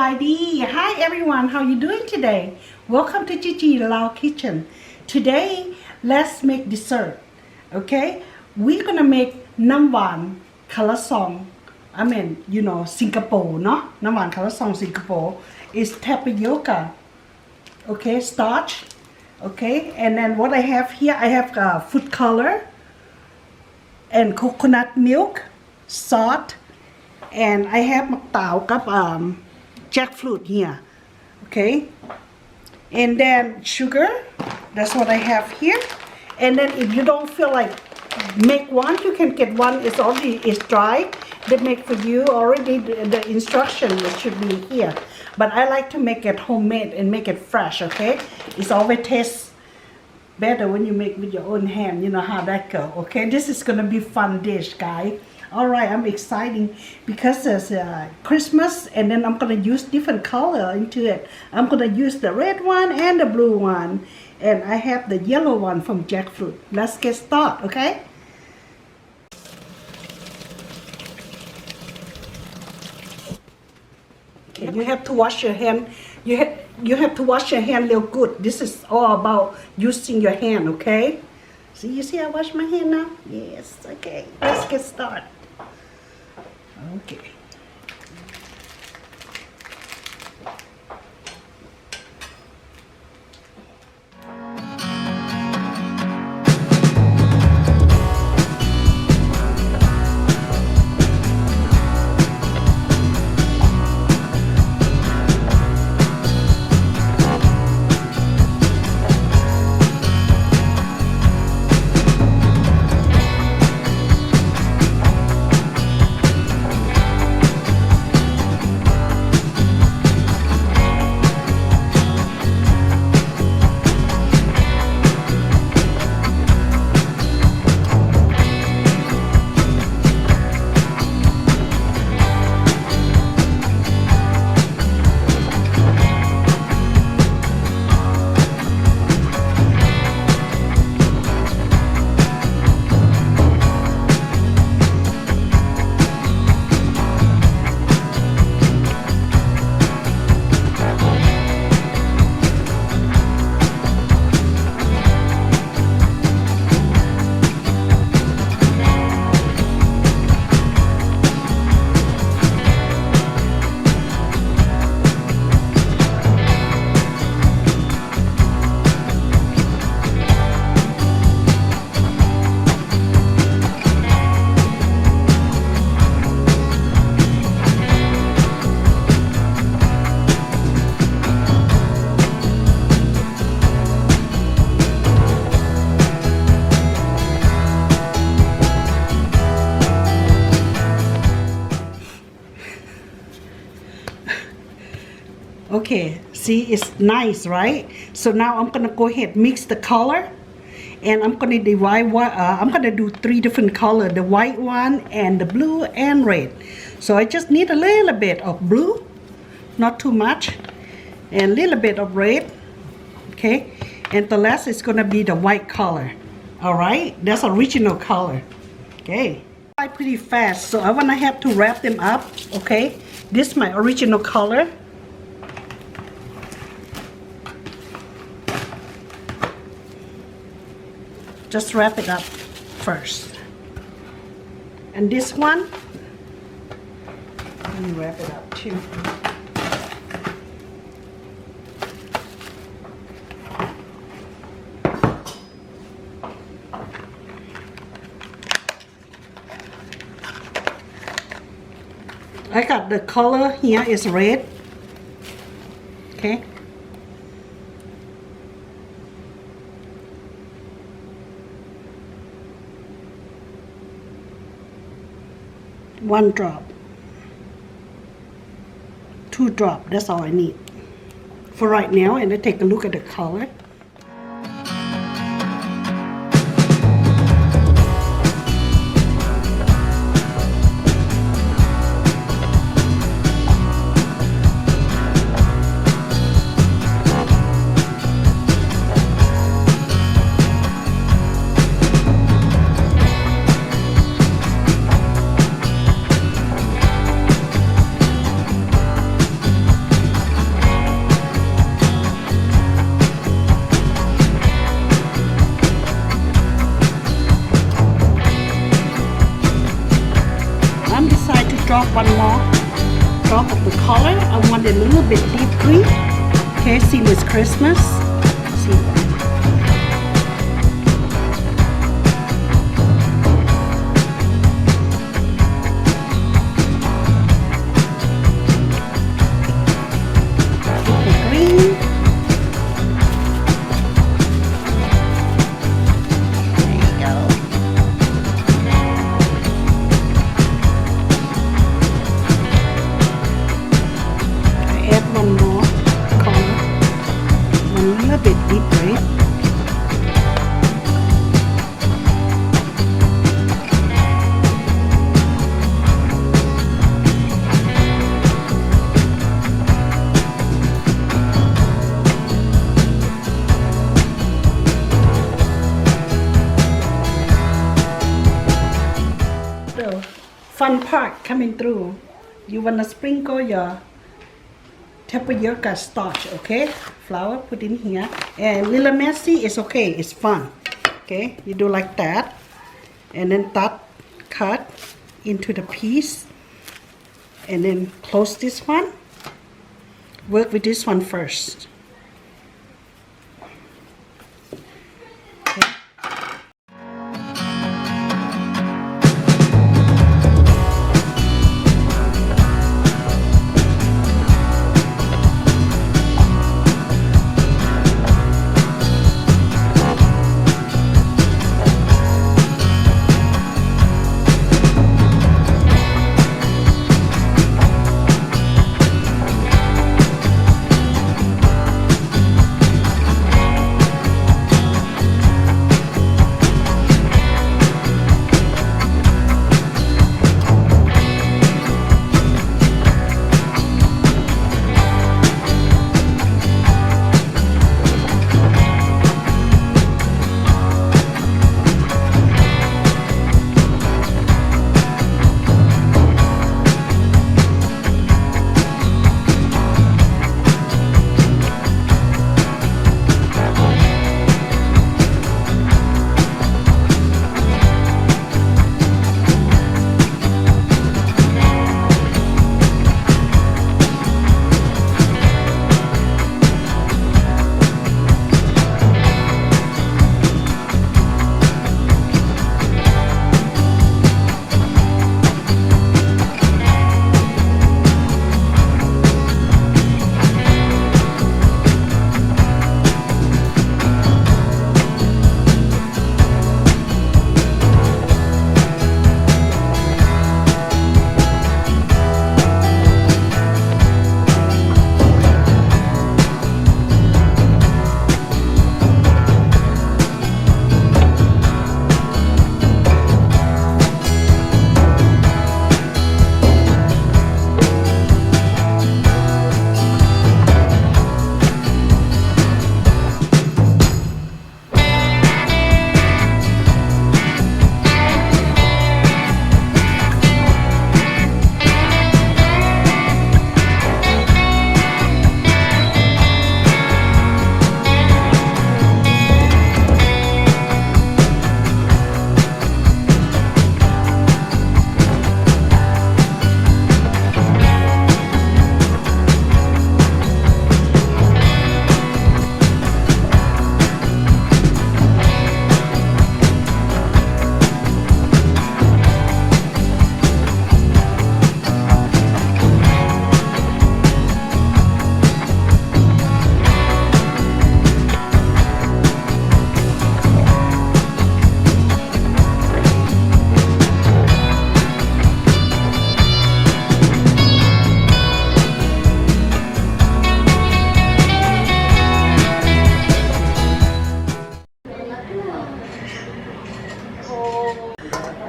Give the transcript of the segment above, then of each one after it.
Sawadee. Hi everyone, how you doing today? Welcome to Gigi Lao Kitchen. Today, let's make dessert. Okay? We're gonna make น้ำหวานคาราซอง Singapore, no? น้ำหวานคาราซอง Singapore is tapioca. Okay, starch. Okay, and then what I have here, I have food color and coconut milk, salt, and I have มะพร้าวกับjackfruit here. Okay, and then sugar. That's what I have here. And then if you don't feel like make one, you can get one. It's already dry. They make for you already. The instruction should be here. But I like to make it homemade and make it fresh. Okay, it's always tastes better when you make with your own hand. You know how that go. Okay, this is gonna be fun dish, guys. All right, I'm exciting because it's Christmas, and then I'm gonna use different color into it. I'm gonna use the red one and the blue one, and I have the yellow one from jackfruit. Let's get started, okay? Okay, you have to wash your hand. You have to wash your hand real good. This is all about using your hand, okay? So you see I wash my hand now? Yes, okay. Let's get started. Okay. Okay, see, it's nice, right? So now I'm gonna go ahead mix the color, and I'm gonna divide. I'm gonna do 3 different color: the white one, and the blue, and red. So I just need a little bit of blue, not too much, and a little bit of red. Okay, and the last is gonna be the white color. All right, that's original color. Okay, pretty fast, so I wanna have to wrap them up. Okay, this is my original color. Just wrap it up first. And this one, let me wrap it up too. I got the color here is red. Okay. One drop, 2 drop, that's all I need for right now. And I take a look at the color. drop one more drop of the color. I want it a little bit deep green. Okay, see with Christmas. See. Fun part coming through. You wanna sprinkle your tapioca starch, okay? Flour put in here, and little messy is okay. It's fun. Okay, you do like that, and then cut into the piece, and then close this one. Work with this one first.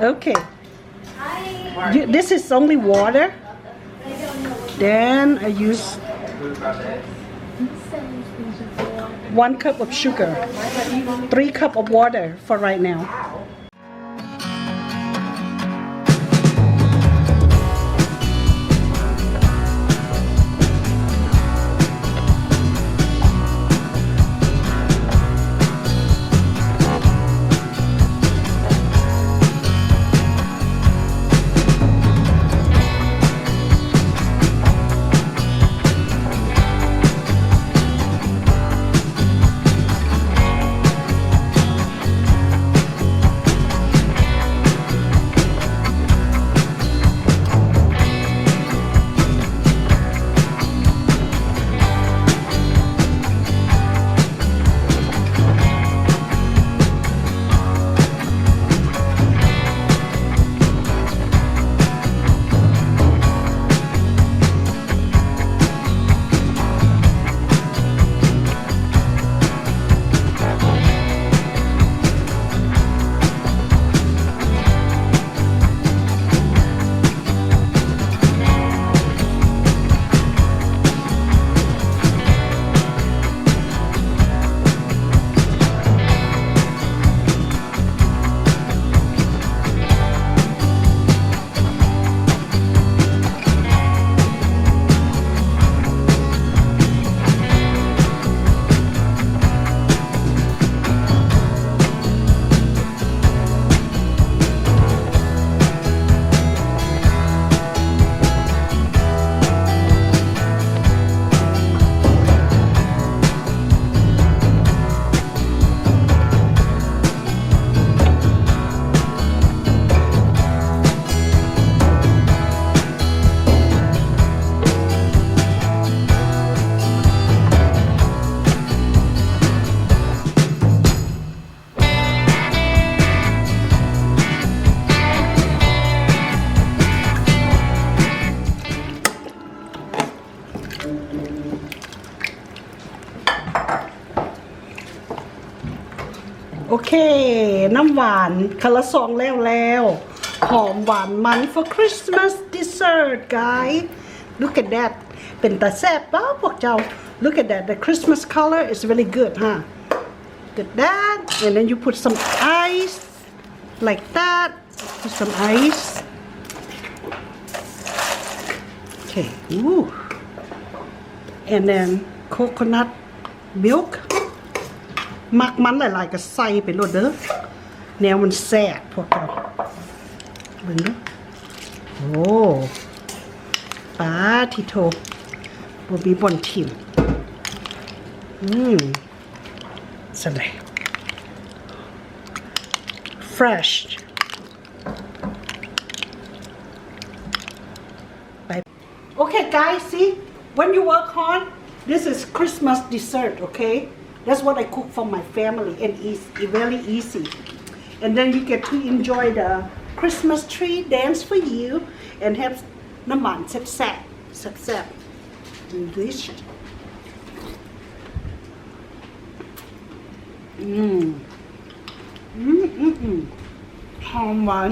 Okay. This is only water. Then I use 1 cup of sugar, 3 cups of water for right now. โอเคน้ำหวานคาละซองแล้วหอมหวานมัน for Christmas dessert guys look at that เป็นตาแซ่บป่ะพวกเจ้า look at that the Christmas color is really good huh look at that and then you put some ice like that put some ice okay ooh and then coconut milk มักมันหลายๆก็ใส่ไปโลดเด้อแนวมันแซ่บพวกเราเบิ่งดูโอ้ปาทิโทบ่มีบ่อนทิมสะเลย fresh okay guys see when you work hard this is Christmas dessert okay that's what I cook for my family and it's very easy and then you get to enjoy the Christmas tree dance for you and have น้ำมันแซ่บdelicious หอมหวาน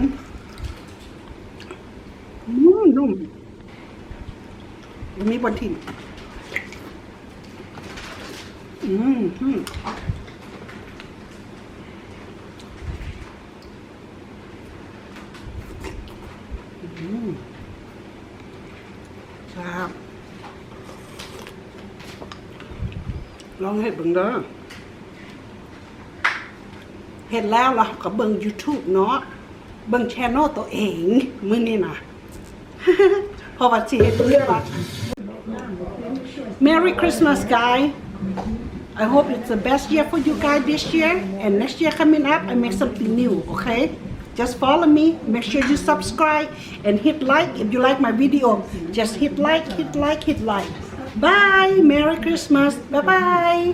นุ่มมีบนถิ่นครับลองให้เบิ่งเด้อเห็นแล้วล่ะก็เบิ่ง YouTube เนาะเบิ่ง channel ตัวเองมื้อนี้นะ เพราะว่าสิเฮ็ดเรื่องว่า Merry Christmas guys I hope it's the best year for you guys this year and next year coming up I make something new okay just follow me make sure you subscribe and hit like if you like my video just hit like bye Merry Christmas bye bye